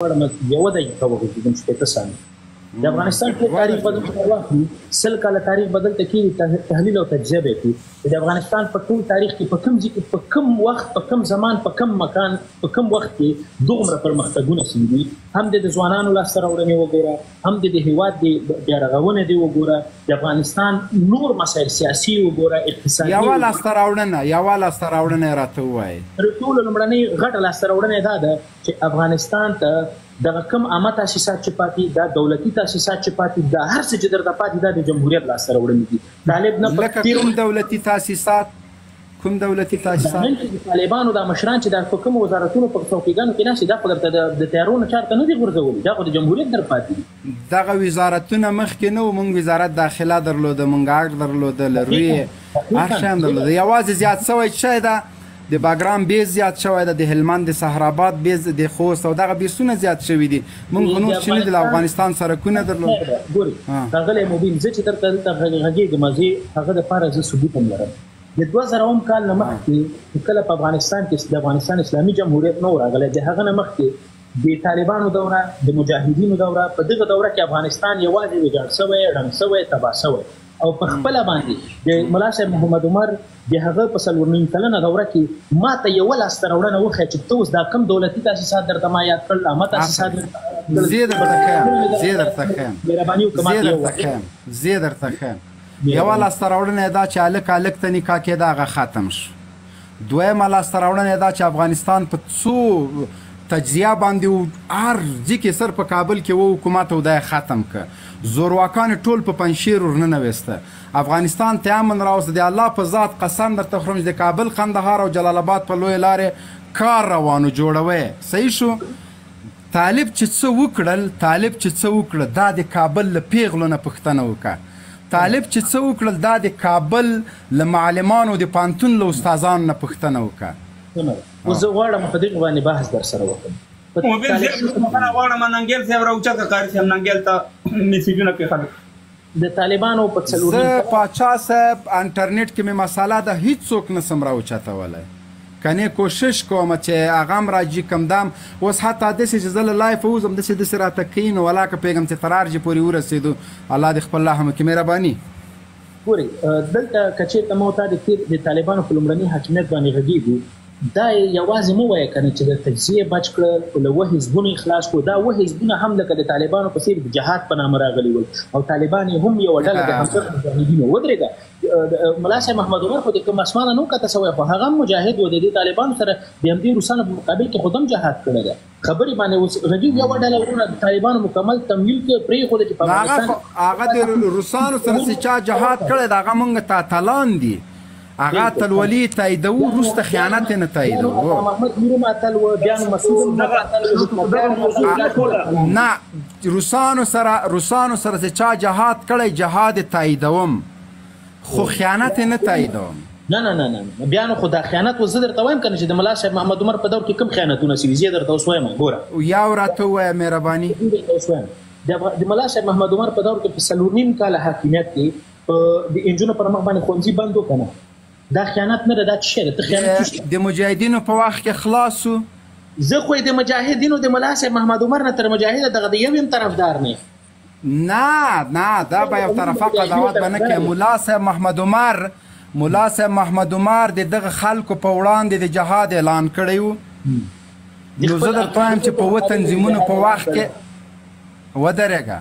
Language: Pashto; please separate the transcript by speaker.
Speaker 1: یوه دقیقه وغږېږم شپېته ثانیې د افغانستان ټول تاریخ بدل ته واخلي 100 کاله تاریخ بدل ته کېږي تحلیل او تجزیه به کړي د افغانستان په ټول تاریخ کې په کوم ځای کې په کوم وخت په کوم زمان په کوم مکان په کوم وخت کې دومره پرمختګونه شوي دي هم د ځوانانو لاسته راوړنې وګوره هم د هېواد د بیارغونې دې وګوره د افغانستان نور مسایل سیاسي وګوره اقتصادي
Speaker 2: یوه لاسته راوړنه راته ووایي
Speaker 1: تر ټولو لومړنۍ غټه لاسته راوړنه دا ده چې افغانستان ته دغه کوم عامه تاسیسات چې پاتې دا دولتي تاسیسات چې پاتې دا هر څه چې درته پاتې دا د جمهوریت لاسته راوړنې دي طالب نه
Speaker 2: لکه کوم دولتي تاسیسات
Speaker 1: د طالبانو دا مشران چې د کوم وزارتونو په څوکیګانو کې ناشي دا خو درته د تیارونو چارته نه دي غورځولي دا خو د جمهوریت در پاتې دي
Speaker 2: دغه وزارتونه مخکې نه وو موږ وزارت داخله درلوده موږ عقد درلوده لروي هر شی هم درلوده یوازې زیات شوی شی ده د باګرام بیس زیات شوی ده د هلمند د صحراباد بیس د خوست او دغه بیسونه زیات شوي دي موږ خو نور چې نه د افغانستان سرکونه درلود
Speaker 1: ګوري ښاغلی مبین زه چې درته دلته غږېږم زه هغه دپاره زه ثبوت هم لرم د 2000 کال نه مخکې کله په افغانستان کې د افغانستان اسلامي جمهوریت نه و راغلی د هغه نه مخکې د طالبانو دوره د مجاهدینو دوره په دغه دوره کې افغانستان یوازې ویجاړ شوی ړنګ شوی تباه شوی او په خپله باندې د ملا صاحب محمد عمر د هغه په 4 کلنه دوره کې ما ته یوه لاسته راوړنه وښیه چې ته اوس دا کوم دولتي تاسیسات درته ما یاد کړل عامه تاسیسات
Speaker 2: زه درته ښیم یوه لاسته راوړنه دا چې هلک هلک ته نکاح کېده هغه ختم شو دویمه لاسته راوړنه دا چې افغانستان په څو تجزیه باندې هر ځای کې سر په کابل کې و حکومت او دا ختم که زورواکان ټول په پنجشیر ورننویسته افغانستان ته امن راوسته د الله په ذات قسم درته خورم چې د کابل قندهار او جلال آباد په لویې لارې کار روانو جوړوي صحیح شو طالب چې څه وکړل دا د کابل له پیغلو نه پوښتنه وکړه طالب چې څه وکړل دا د کابل له معلمانو د پانتون له استادانو نه پوښتنه وکړه
Speaker 1: اوس زه غواړم په دغه باندې بحث در سره وکړم
Speaker 3: موبایل صاحب غواړم ننګیل صاحب راوچته کار چې ننګیل ته میسیجونه کې خلک
Speaker 1: د طالبانو په څلور
Speaker 2: زه پاچا صاحب انټرنیټ کې مې مساله ده هیڅ څوک نه سم راوچتولی کنې کوشش کوم چې هغه هم راځي کم دام اوس حتی داسې چې زه له لایف ووځم داسې راته کوي نو ولاکه پوهېږم چې تر ارجې پورې ورسېدو الله دې خپل رحم وکړي مهرباني
Speaker 1: ګورئ دلته که چېرته ما ورته د طالبانو په لومړني حاکمیت باندې غږېږو دا یوازې مه وایه که نه چې د تجزیې بچ کړل له 7 حزبونو خلاص کړو دا 7 حزبونه هم لکه د طالبانو په څېر د جهاد په نامه راغلي ول او طالبان یې هم یوه ډله د همدغه مجاهدینو ودرېږه ملا صاحب محمد عمر خو د کوم اسمانه نه وکته شوی خو هغه هم مجاهد و د دې طالبانو سره د همدې روسانو په مقابل کې خود هم جهاد کړی ده خبرې باندې اوس غږېږي یوه ډله ورونه د طالبانو مکمل تمویل کې پرېښوده چې په افغانستان
Speaker 2: هغه د روسانو سره چې چا جهاد کړی د هغه موږ ته اتلان دي هغه اتلولي تاییدو وروسته خیانت نه تاییدو
Speaker 1: محمد نورم اتل و بیا مسعود
Speaker 2: نه روسانو سره چې چا جهاد کړی جهاد تاییدوم خو خیانت نه تاییدوم
Speaker 1: نه بیا نو خو دا خیانت و زه درته وایم که نه چې د ملا صاحب محمد عمر په دور کې کوم خیانتونه شوي زه درته اوس وایم ګوره
Speaker 2: یو راته ووایه مهرباني
Speaker 1: د ملا صاحب محمد عمر په دور کې په 4 کاله حاکمیت کې د انجونو پر مخ باندې ښوونځي بند وکړه دا خیانت نه ده دا څه شی ده ته خیانت
Speaker 2: د مجاهدینو په وخت کې خلاص شو
Speaker 1: زه خو د مجاهدینو د ملا صاحب محمد عمر نه تر مجاهده دغه د یو یم طرفدار
Speaker 2: نه دا به یو طرفه قضاوت به نه کوي ملا صاحب محمد عمر د دغه خلکو په وړاندې د جهاد اعلان کړی و نو زه درته وایم چې په 7 تنظیمونو په وخت کې ودرېږه